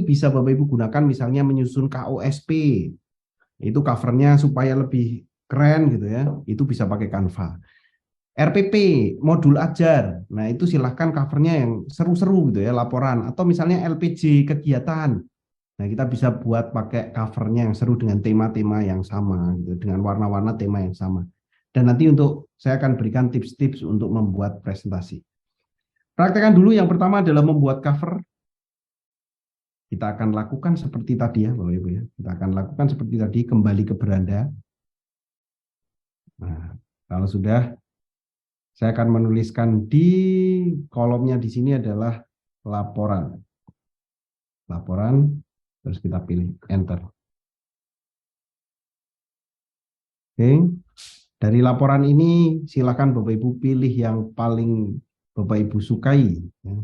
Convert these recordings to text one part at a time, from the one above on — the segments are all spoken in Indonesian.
bisa Bapak Ibu gunakan misalnya menyusun KOSP. Itu covernya supaya lebih keren gitu ya. Itu bisa pakai Canva. RPP, modul ajar. Nah, itu silahkan covernya yang seru-seru gitu ya, laporan. Atau misalnya LPJ kegiatan. Nah, kita bisa buat pakai covernya yang seru dengan tema-tema yang sama, gitu, dengan warna-warna tema yang sama. Dan nanti saya akan berikan tips-tips untuk membuat presentasi. Praktekkan dulu yang pertama adalah membuat cover. Kita akan lakukan seperti tadi ya, Bapak Ibu ya. Kita akan lakukan seperti tadi, kembali ke beranda. Nah, kalau sudah, saya akan menuliskan di kolomnya di sini adalah laporan. Laporan, terus kita pilih enter. Oke. Dari laporan ini silakan Bapak Ibu pilih yang paling Bapak Ibu sukai, ya.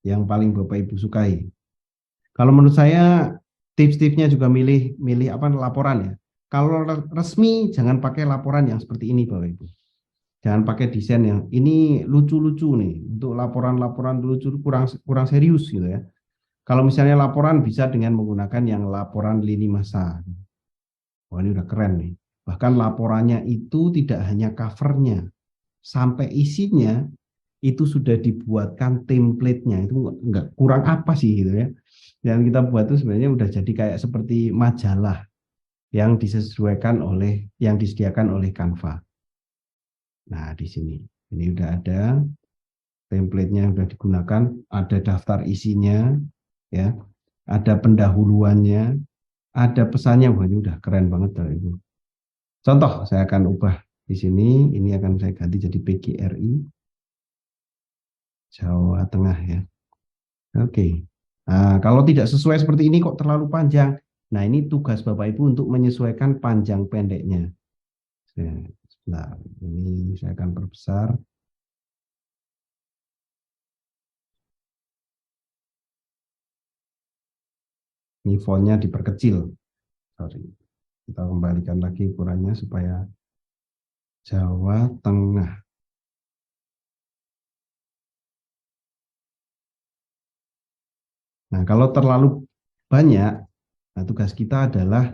Yang paling Bapak Ibu sukai. Kalau menurut saya tips-tipsnya juga milih apa laporan ya. Kalau resmi jangan pakai laporan yang seperti ini Bapak Ibu. Jangan pakai desain yang ini lucu-lucu nih. Untuk laporan-laporan lucu kurang serius gitu ya. Kalau misalnya laporan bisa dengan menggunakan yang laporan lini masa. Wah, ini udah keren nih. Bahkan laporannya itu tidak hanya covernya, sampai isinya itu sudah dibuatkan template-nya. Itu enggak kurang apa sih gitu ya. Yang kita buat itu sebenarnya udah jadi kayak seperti majalah yang yang disediakan oleh Canva. Nah, di sini ini udah ada template-nya yang sudah digunakan, ada daftar isinya, ya, ada pendahuluannya, ada pesannya. Wah, ini udah keren banget Ibu. Contoh, saya akan ubah di sini, ini akan saya ganti jadi PGRI Jawa Tengah ya. Oke. Nah, kalau tidak sesuai seperti ini kok terlalu panjang. Nah, ini tugas Bapak Ibu untuk menyesuaikan panjang pendeknya. Nah, ini saya akan perbesar. Ini fontnya diperkecil. Sorry. Kita kembalikan lagi ukurannya supaya Jawa Tengah. Nah, kalau terlalu banyak, nah tugas kita adalah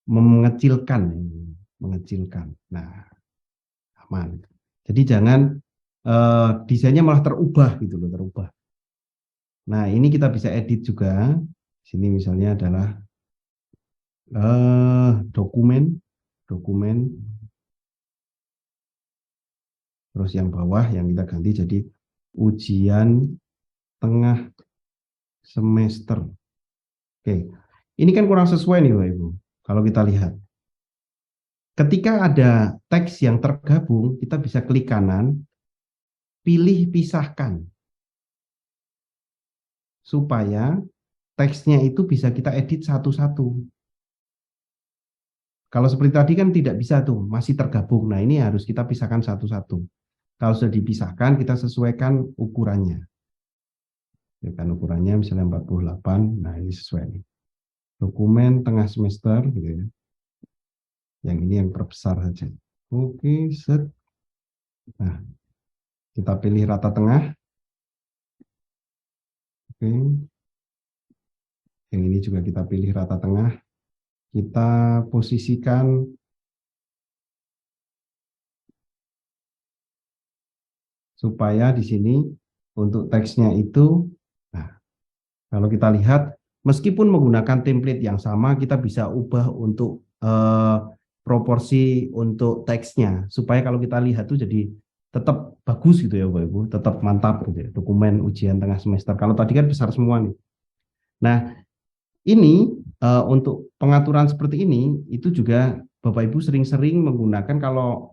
mengecilkan. Mengecilkan. Nah, aman. Jadi jangan desainnya malah terubah gitu loh, terubah. Nah, ini kita bisa edit juga. Sini misalnya adalah dokumen. Terus yang bawah yang kita ganti jadi ujian tengah semester. Oke, ini kan kurang sesuai nih Bapak Ibu. Kalau kita lihat, ketika ada teks yang tergabung, kita bisa klik kanan, pilih pisahkan, supaya teksnya itu bisa kita edit satu-satu. Kalau seperti tadi kan tidak bisa tuh, masih tergabung. Nah, ini harus kita pisahkan satu-satu. Kalau sudah dipisahkan, kita sesuaikan ukurannya. Kan ukurannya misalnya 48, nah ini sesuai nih. Dokumen tengah semester gitu ya. Yang ini yang terbesar saja. Oke, set. Nah, kita pilih rata tengah. Oke. Yang ini juga kita pilih rata tengah. Kita posisikan supaya di sini untuk teksnya itu, nah, kalau kita lihat, meskipun menggunakan template yang sama, kita bisa ubah untuk proporsi untuk teksnya, supaya kalau kita lihat tuh jadi tetap bagus gitu ya Bapak Ibu, tetap mantap gitu ya, dokumen ujian tengah semester. Kalau tadi kan besar semua nih. Nah, ini untuk pengaturan seperti ini, itu juga Bapak Ibu sering-sering menggunakan kalau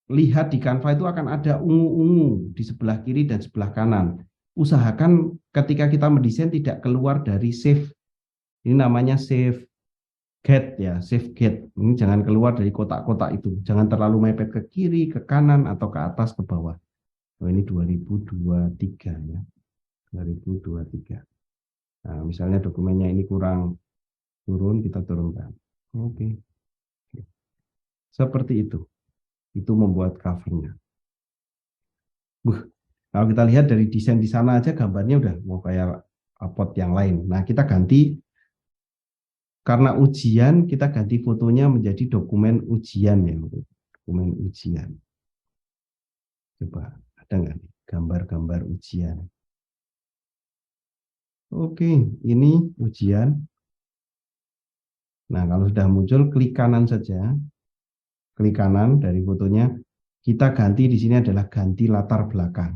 lihat di Canva itu akan ada ungu-ungu di sebelah kiri dan sebelah kanan. Usahakan ketika kita mendesain tidak keluar dari save. Ini namanya save get ya, save get. Ini jangan keluar dari kotak-kotak itu. Jangan terlalu mepet ke kiri, ke kanan, atau ke atas, ke bawah. Oh, ini 2023 ya. 2023. Nah, misalnya dokumennya ini kurang turun, kita turunkan. Oke. Seperti itu. Itu membuat covernya. Kalau kita lihat dari desain di sana aja gambarnya udah mau kayak upload yang lain. Nah, kita ganti, karena ujian, kita ganti fotonya menjadi dokumen ujian ya. Dokumen ujian. Coba, ada nggak nih gambar-gambar ujian? Oke, ini ujian. Nah, kalau sudah muncul, klik kanan saja. Klik kanan dari fotonya. Kita ganti di sini adalah ganti latar belakang.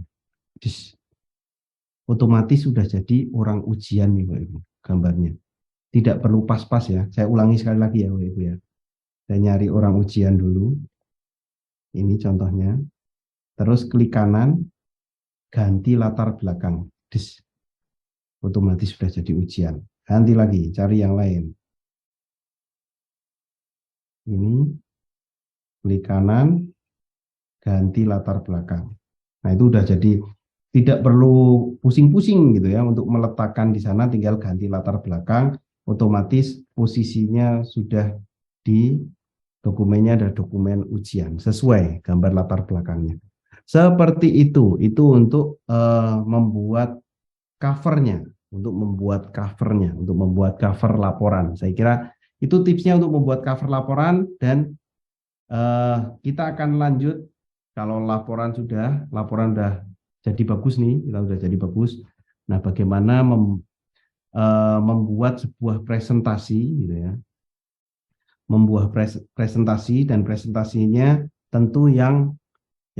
Otomatis sudah jadi orang ujian nih, Bapak Ibu, gambarnya. Tidak perlu pas-pas ya. Saya ulangi sekali lagi ya, Bapak Ibu ya. Saya nyari orang ujian dulu. Ini contohnya. Terus klik kanan, ganti latar belakang. Otomatis sudah jadi ujian. Ganti lagi, cari yang lain. Ini, klik kanan, ganti latar belakang. Nah, itu udah jadi, tidak perlu pusing-pusing gitu ya untuk meletakkan di sana, tinggal ganti latar belakang, otomatis posisinya sudah di dokumennya, ada dokumen ujian sesuai gambar latar belakangnya. Seperti itu untuk membuat covernya, untuk membuat cover laporan. Saya kira itu tipsnya untuk membuat cover laporan, dan kita akan lanjut kalau laporan sudah jadi bagus nih, kita sudah jadi bagus. Nah, bagaimana membuat sebuah presentasi gitu ya. Membuat presentasi, dan presentasinya tentu yang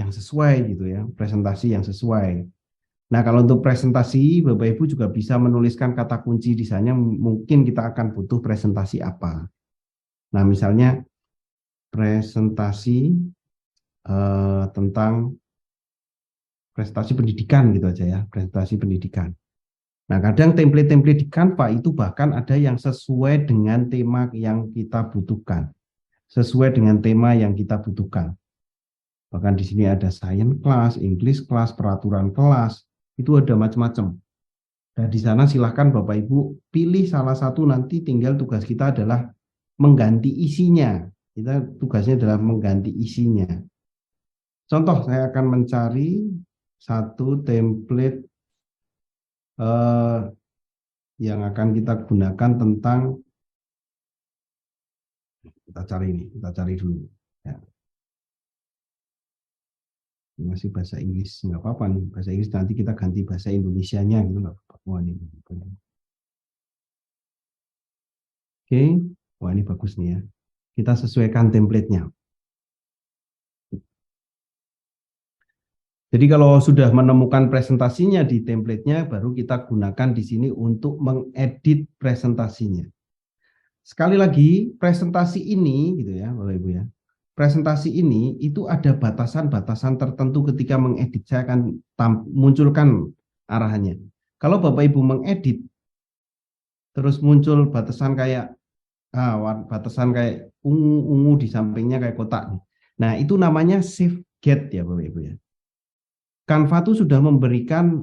sesuai gitu ya, presentasi yang sesuai. Nah, kalau untuk presentasi, Bapak Ibu juga bisa menuliskan kata kunci di sana, mungkin kita akan butuh presentasi apa. Nah, misalnya presentasi tentang presentasi pendidikan gitu aja ya, presentasi pendidikan. Nah, kadang template-template di Canva itu bahkan ada yang sesuai dengan tema yang kita butuhkan. Sesuai dengan tema yang kita butuhkan. Bahkan di sini ada science class, English class, peraturan kelas, itu ada macam-macam. Dan di sana silahkan Bapak Ibu pilih salah satu, nanti tinggal tugas kita adalah mengganti isinya. Kita tugasnya adalah mengganti isinya. Contoh, saya akan mencari satu template yang akan kita gunakan tentang, kita cari dulu. Ya. Masih bahasa Inggris, nggak apa-apa nih, bahasa Inggris nanti kita ganti bahasa Indonesianya gitu, nggak apa-apa. Wah, ini. Oke, wah ini bagus nih ya. Kita sesuaikan template-nya. Jadi kalau sudah menemukan presentasinya di template-nya, baru kita gunakan di sini untuk mengedit presentasinya. Sekali lagi, presentasi ini gitu ya, Bapak Ibu ya. Presentasi ini itu ada batasan-batasan tertentu ketika mengedit. Saya akan munculkan arahannya. Kalau Bapak Ibu mengedit, terus muncul batasan kayak ungu-ungu di sampingnya kayak kotak. Nah, itu namanya save get ya Bapak Ibu ya. Canva itu sudah memberikan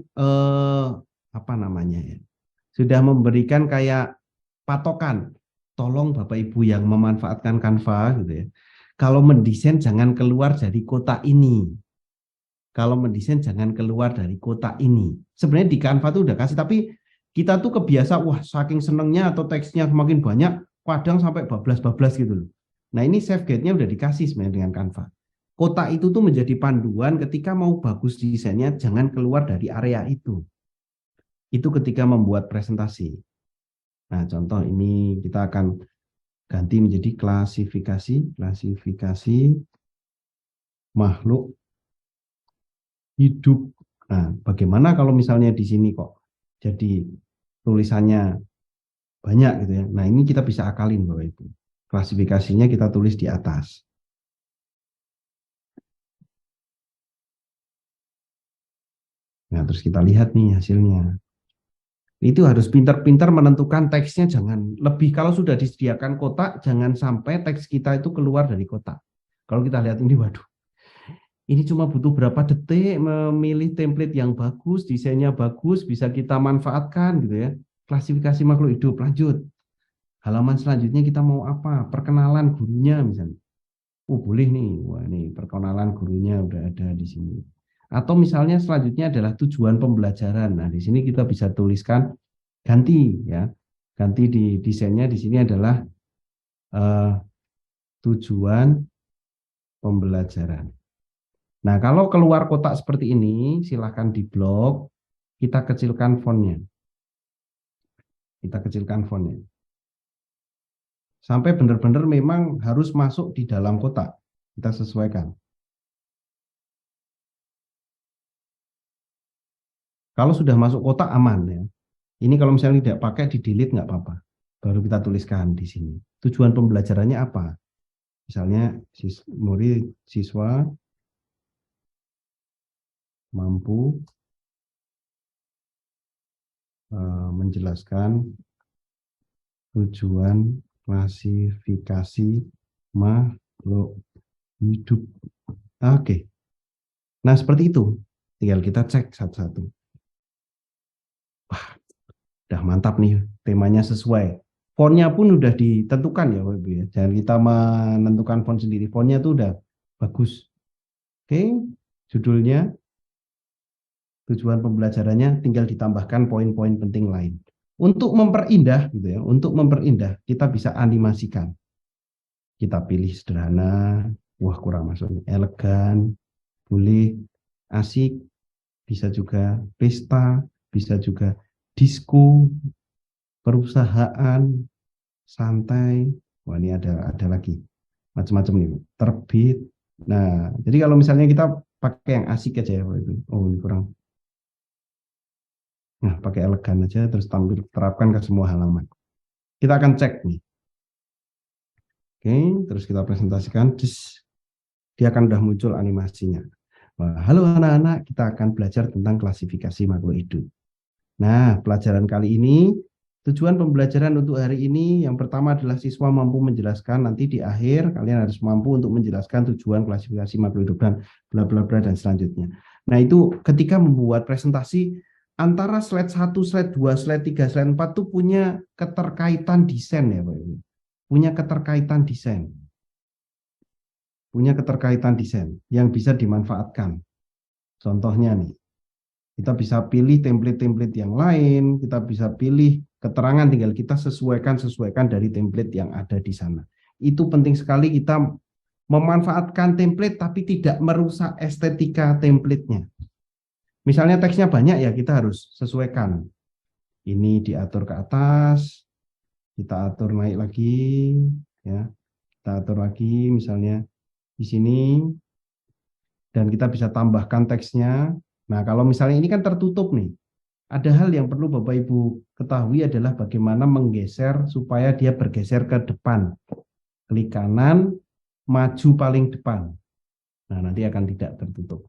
apa namanya ya? Sudah memberikan kayak patokan. Tolong Bapak Ibu yang memanfaatkan Canva gitu ya. Kalau mendesain jangan keluar dari kotak ini. Kalau mendesain jangan keluar dari kotak ini. Sebenarnya di Canva itu udah kasih, tapi kita tuh kebiasa, wah saking senengnya atau teksnya semakin banyak, kadang sampai bablas-bablas gitu loh. Nah, ini save gate-nya udah dikasih sebenarnya dengan Canva. Kotak itu tuh menjadi panduan ketika mau bagus desainnya, jangan keluar dari area itu. Itu ketika membuat presentasi. Nah, contoh ini kita akan ganti menjadi klasifikasi makhluk hidup. Nah, bagaimana kalau misalnya di sini kok jadi tulisannya banyak gitu ya. Nah, ini kita bisa akalin Bapak Ibu. Klasifikasinya kita tulis di atas. Nah, terus kita lihat nih hasilnya. Itu harus pintar-pintar menentukan teksnya, jangan lebih, kalau sudah disediakan kotak, jangan sampai teks kita itu keluar dari kotak. Kalau kita lihat ini, waduh, ini cuma butuh berapa detik memilih template yang bagus, desainnya bagus, bisa kita manfaatkan gitu ya. Klasifikasi makhluk hidup, lanjut. Halaman selanjutnya kita mau apa? Perkenalan gurunya misalnya. Oh boleh nih, wah nih perkenalan gurunya udah ada di sini. Atau misalnya selanjutnya adalah tujuan pembelajaran. Nah di sini kita bisa tuliskan ganti ya. Ganti di desainnya di sini adalah tujuan pembelajaran. Nah, kalau keluar kotak seperti ini, silahkan diblok. Kita kecilkan fontnya. Kita kecilkan fontnya. Sampai benar-benar memang harus masuk di dalam kotak. Kita sesuaikan. Kalau sudah masuk kotak aman ya. Ini kalau misalnya tidak pakai di delete nggak apa-apa. Baru kita tuliskan di sini. Tujuan pembelajarannya apa? Misalnya murid siswa mampu menjelaskan tujuan klasifikasi makhluk hidup. Oke. Nah, seperti itu. Tinggal kita cek satu-satu. Wah, udah mantap nih, temanya sesuai. Fontnya pun udah ditentukan ya, Bapak Ibu ya. Jangan kita menentukan font sendiri. Fontnya tuh udah bagus. Oke, judulnya, tujuan pembelajarannya, tinggal ditambahkan poin-poin penting lain. Untuk memperindah gitu ya, untuk memperindah kita bisa animasikan. Kita pilih sederhana, wah kurang masuk, elegan, boleh, asik, bisa juga pesta, bisa juga disco, perusahaan, santai. Wah ini ada lagi macam-macam nih, terbit. Nah, jadi kalau misalnya kita pakai yang asik aja ya, oh ini kurang. Nah, pakai elegan aja terus tampil terapkan ke semua halaman. Kita akan cek nih. Oke, terus kita presentasikan, dia akan udah muncul animasinya. Wah, halo anak-anak, kita akan belajar tentang klasifikasi makhluk hidup. Nah, pelajaran kali ini, tujuan pembelajaran untuk hari ini yang pertama adalah siswa mampu menjelaskan, nanti di akhir kalian harus mampu untuk menjelaskan tujuan klasifikasi makhluk hidup dan bla bla bla dan selanjutnya. Nah, itu ketika membuat presentasi antara slide 1, slide 2, slide 3, slide 4 itu punya keterkaitan desain ya, Pak Ibu. Punya keterkaitan desain. Punya keterkaitan desain yang bisa dimanfaatkan. Contohnya nih, kita bisa pilih template-template yang lain, kita bisa pilih keterangan, tinggal kita sesuaikan dari template yang ada di sana. Itu penting sekali kita memanfaatkan template tapi tidak merusak estetika template-nya. Misalnya teksnya banyak ya kita harus sesuaikan. Ini diatur ke atas, kita atur naik lagi, ya. Kita atur lagi misalnya di sini dan kita bisa tambahkan teksnya. Nah, kalau misalnya ini kan tertutup nih. Ada hal yang perlu Bapak Ibu ketahui adalah bagaimana menggeser supaya dia bergeser ke depan. Klik kanan, maju paling depan. Nah, nanti akan tidak tertutup.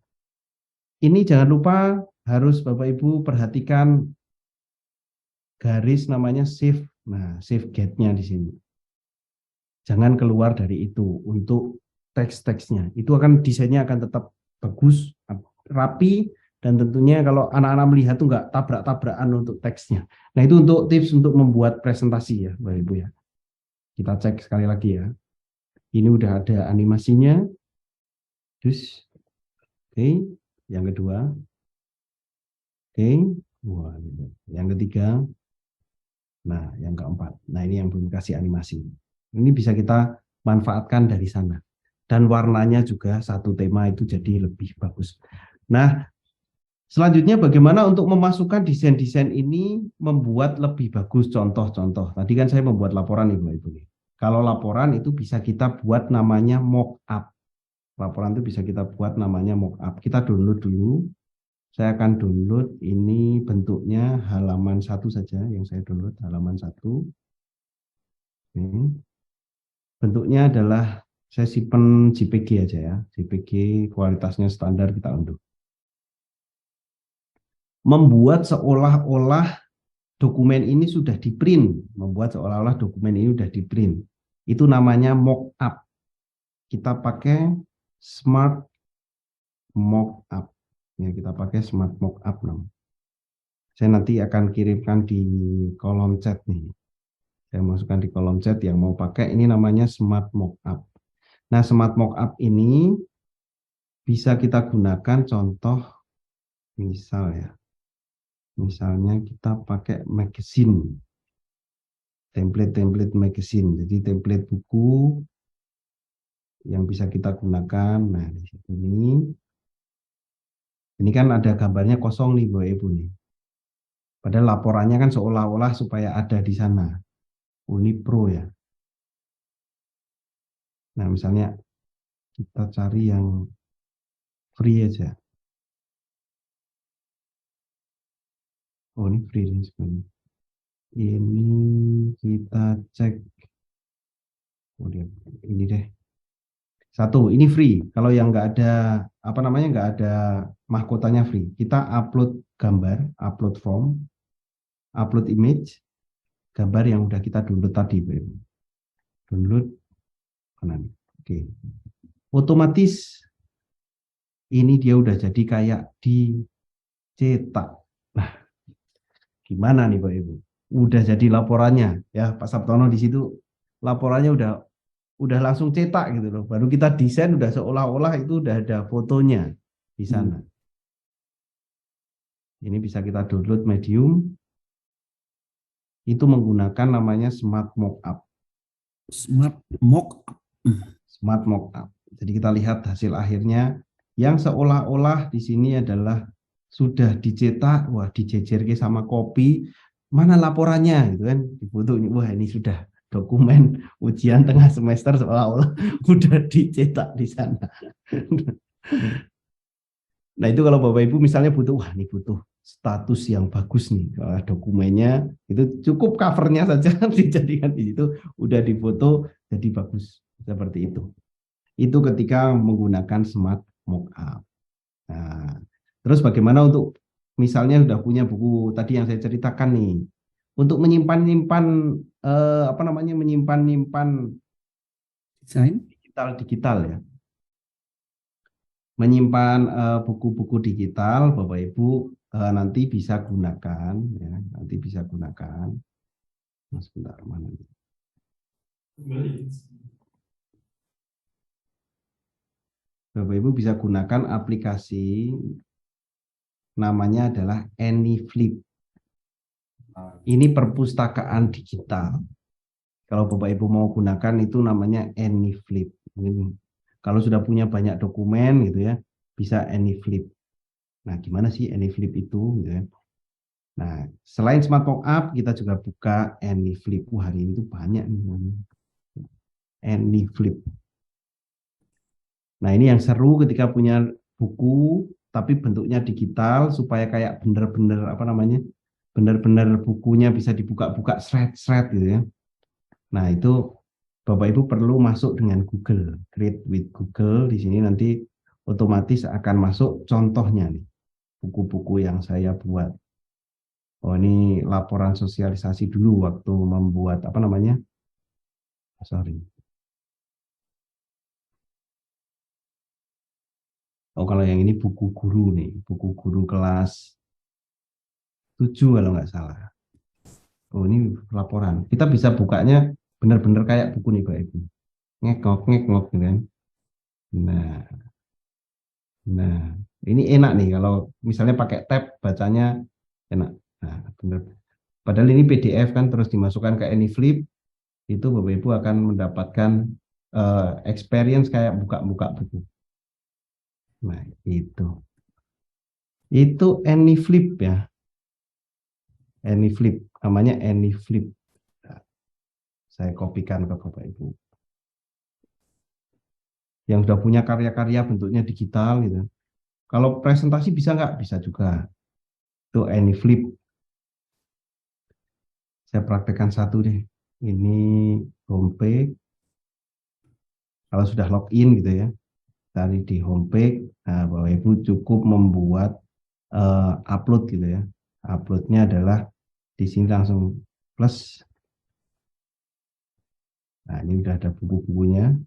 Ini jangan lupa harus Bapak Ibu perhatikan garis namanya shift. Nah, shift gate-nya di sini. Jangan keluar dari itu untuk teks-teksnya. Itu akan desainnya akan tetap bagus, rapi, dan tentunya kalau anak-anak melihat tuh nggak tabrak-tabrakan untuk teksnya. Nah itu untuk tips untuk membuat presentasi ya Bapak Ibu ya. Kita cek sekali lagi ya. Ini udah ada animasinya. Terus, oke. Yang kedua, oke. Wah, yang ketiga. Nah, yang keempat. Nah ini yang belum kasih animasi. Ini bisa kita manfaatkan dari sana. Dan warnanya juga satu tema itu jadi lebih bagus. Nah, selanjutnya bagaimana untuk memasukkan desain-desain ini membuat lebih bagus contoh-contoh. Tadi kan saya membuat laporan Ibu. Kalau laporan itu bisa kita buat namanya mock-up. Laporan itu bisa kita buat namanya mock-up. Kita download dulu. Saya akan download ini bentuknya halaman 1 saja yang saya download, halaman 1. Bentuknya adalah saya simpen JPG aja ya. JPG kualitasnya standar kita unduh. Membuat seolah-olah dokumen ini sudah di-print, membuat seolah-olah dokumen ini sudah di-print. Itu namanya mock-up. Kita pakai smart mock-up. Ya, kita pakai smart mock-up namanya. Saya nanti akan kirimkan di kolom chat nih. Saya masukkan di kolom chat yang mau pakai, ini namanya smart mock-up. Nah, smart mock-up ini bisa kita gunakan contoh misal ya. Misalnya kita pakai magazine, template magazine. Jadi template buku yang bisa kita gunakan. Nah, di sini ini kan ada gambarnya kosong nih, Bapak Ibu nih. Padahal laporannya kan seolah-olah supaya ada di sana. Ini Pro ya. Nah, misalnya kita cari yang free aja. Oh, ini free nih sebenarnya. Ini kita cek. Oh, ini deh. Satu, ini free. Kalau yang nggak ada apa namanya nggak ada mahkotanya free. Kita upload gambar, upload form, upload image, gambar yang udah kita download tadi, Bu. Download kanan. Oke. Otomatis ini dia udah jadi kayak dicetak. Nah, gimana nih, Pak Ibu? Udah jadi laporannya ya, Pak Sabtono di situ laporannya udah langsung cetak gitu loh. Baru kita desain udah seolah-olah itu udah ada fotonya di sana. Ini bisa kita download Medium. Itu menggunakan namanya Smart Mockup. Smart Mockup. Smart Mockup. Jadi kita lihat hasil akhirnya yang seolah-olah di sini adalah sudah dicetak, wah dijejerke sama kopi, mana laporannya gitu kan, difoto, wah ini sudah dokumen ujian tengah semester seolah-olah udah dicetak di sana. Nah itu kalau Bapak Ibu misalnya butuh, wah ini butuh status yang bagus nih, dokumennya itu cukup covernya saja dijadikan di situ, udah difoto jadi bagus seperti itu. Itu ketika menggunakan Smart Mockup. Nah, terus bagaimana untuk misalnya sudah punya buku tadi yang saya ceritakan nih, untuk menyimpan apa namanya menyimpan Desain. digital ya, menyimpan buku-buku digital, Bapak Ibu nanti bisa gunakan ya, nanti bisa gunakan. Nah, sebentar mana nih? Bapak Ibu bisa gunakan aplikasi namanya adalah AnyFlip. Ini perpustakaan digital. Kalau Bapak Ibu mau gunakan itu namanya AnyFlip. Kalau sudah punya banyak dokumen gitu ya, bisa AnyFlip. Nah, gimana sih AnyFlip itu gitu ya? Nah, selain Smart Mockup, kita juga buka AnyFlip. Wah, hari ini tuh banyak nih. AnyFlip. Nah, ini yang seru ketika punya buku tapi bentuknya digital supaya kayak bener-bener apa namanya? Bener-bener bukunya bisa dibuka-buka shred-shred gitu ya. Nah, itu Bapak Ibu perlu masuk dengan Google, Create with Google. Di sini nanti otomatis akan masuk contohnya nih, buku-buku yang saya buat. Oh, ini laporan sosialisasi dulu waktu membuat apa namanya? Sorry. Oh, kalau yang ini buku guru nih, buku guru kelas 7 kalau nggak salah. Oh, ini laporan. Kita bisa bukanya benar-benar kayak buku nih, Pak Ibu. Ngekok, ngekok, gitu kan. Nah, nah, ini enak nih kalau misalnya pakai tab bacanya enak. Nah, benar. Padahal ini PDF kan terus dimasukkan ke AnyFlip, itu Bapak Ibu akan mendapatkan experience kayak buka-buka buku. Nah, itu. Itu AnyFlip ya. AnyFlip, namanya AnyFlip. Nah, saya kopikan ke Bapak Ibu. Yang sudah punya karya-karya bentuknya digital gitu. Kalau presentasi bisa nggak? Bisa juga. Itu AnyFlip. Saya praktekkan satu deh. Ini homepage. Kalau sudah login gitu ya, cari di homepage. Nah, Bapak Ibu cukup membuat upload gitu ya. Uploadnya adalah di sini langsung plus. Nah, ini udah ada buku-bukunya.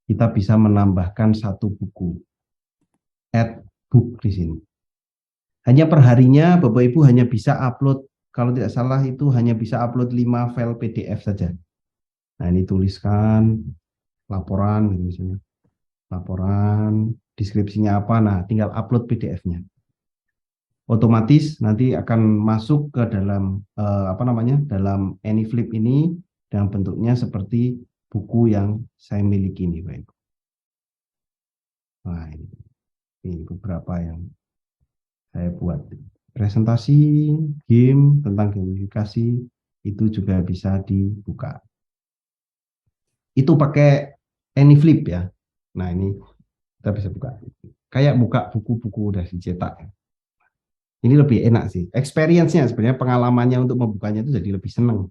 Kita bisa menambahkan satu buku. Add book di sini. Hanya perharinya Bapak Ibu hanya bisa upload, kalau tidak salah itu hanya bisa upload 5 file PDF saja. Nah, ini tuliskan laporan gitu misalnya. Laporan, deskripsinya apa, nah tinggal upload PDF-nya. otomatis nanti akan masuk ke dalam dalam AnyFlip ini dengan bentuknya seperti buku yang saya miliki ini, Bapak. Nah, ini beberapa yang saya buat. Presentasi game tentang gamifikasi itu juga bisa dibuka. Itu pakai AnyFlip ya. Nah, ini kita bisa buka. Kayak buka buku-buku udah dicetak. Ini lebih enak sih. Experience-nya sebenarnya, pengalamannya untuk membukanya itu jadi lebih senang.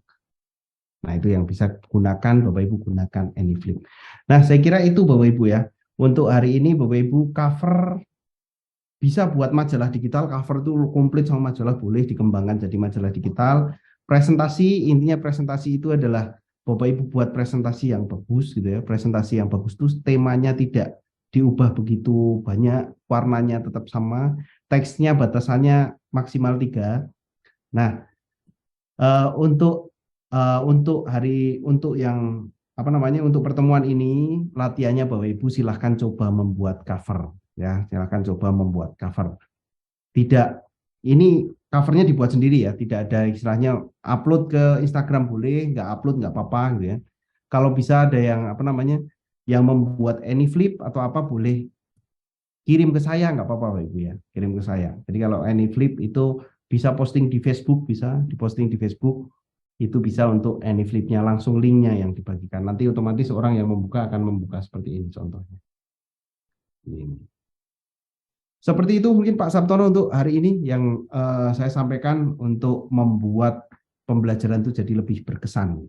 Nah, itu yang bisa gunakan, Bapak Ibu gunakan AnyFlip. Nah, saya kira itu Bapak Ibu ya. Untuk hari ini Bapak Ibu cover bisa buat majalah digital, cover itu komplit sama majalah, boleh dikembangkan jadi majalah digital. Presentasi, intinya presentasi itu adalah Bapak Ibu buat presentasi yang bagus gitu ya. Presentasi yang bagus itu temanya tidak diubah begitu banyak, warnanya tetap sama, teksnya batasannya maksimal 3. Nah, untuk yang untuk pertemuan ini latihannya Bapak Ibu silahkan coba membuat cover ya, silahkan coba membuat cover. Tidak, ini covernya dibuat sendiri ya, tidak ada istilahnya upload ke Instagram boleh, nggak upload nggak apa-apa gitu ya. Kalau bisa ada yang yang membuat AnyFlip atau apa boleh kirim ke saya, nggak apa-apa Bapak Ibu ya, kirim ke saya. Jadi kalau AnyFlip itu bisa posting di Facebook, bisa diposting di Facebook, itu bisa untuk AnyFlip-nya langsung linknya yang dibagikan. Nanti otomatis orang yang membuka akan membuka seperti ini contohnya. Ini. Seperti itu mungkin Pak Sabtono untuk hari ini yang saya sampaikan untuk membuat pembelajaran itu jadi lebih berkesan.